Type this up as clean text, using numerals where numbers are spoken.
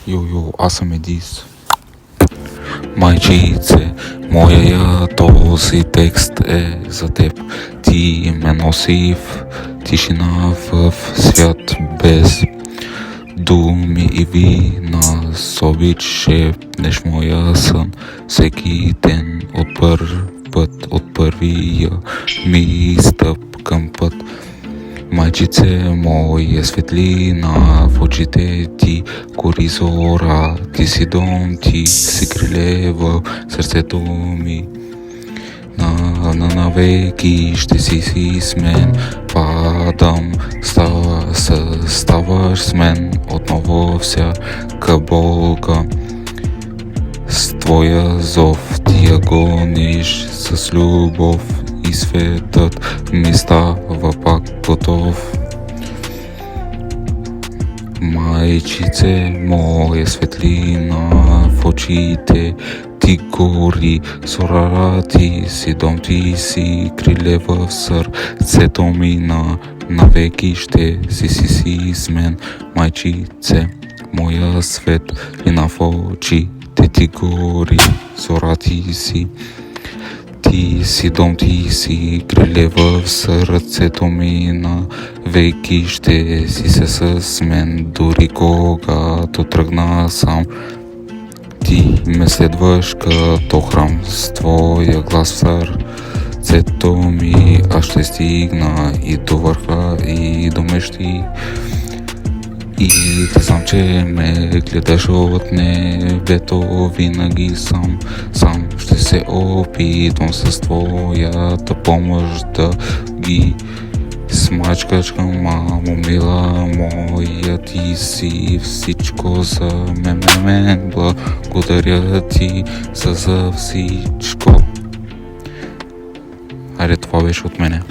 Йо, аз съм Едис. Майчице моя, този текст е за теб. Ти ме носи в тишина в свят без думи и вина. С обич шепнеш моя сън всеки ден от първ път, от първия ми стъп към път. Майчице моя, светлина в очите ти, гори зора, ти си дом, ти си криле в сърцето ми. Навеки ще си с мен, падам, ставаш с мен отново всяка болка. С твоя зов ти я гониш с любов и светът ми става пак готов. Майчице моя, светлина в очите ти, гори зора, ти си дом, ти си криле в сърцето ми. Навеки ще си с мен, майчице моя, светлина в очите ти, гори зора, ти си дом, ти си криле в сърцето ми. Навеки ще си с мен, дори когато тръгна сам. Ти ме следваш като храм с твоя глас в сърцето ми. Аз ще стигна и до върха, и до мечти. И те знам, че ме гледаш от небето, винаги сам ще се опитвам с твоята помощ да ги смачкаш. Мамо мила моя, ти си всичко за мен. Благодаря ти за всичко. Айде, това беше от мене.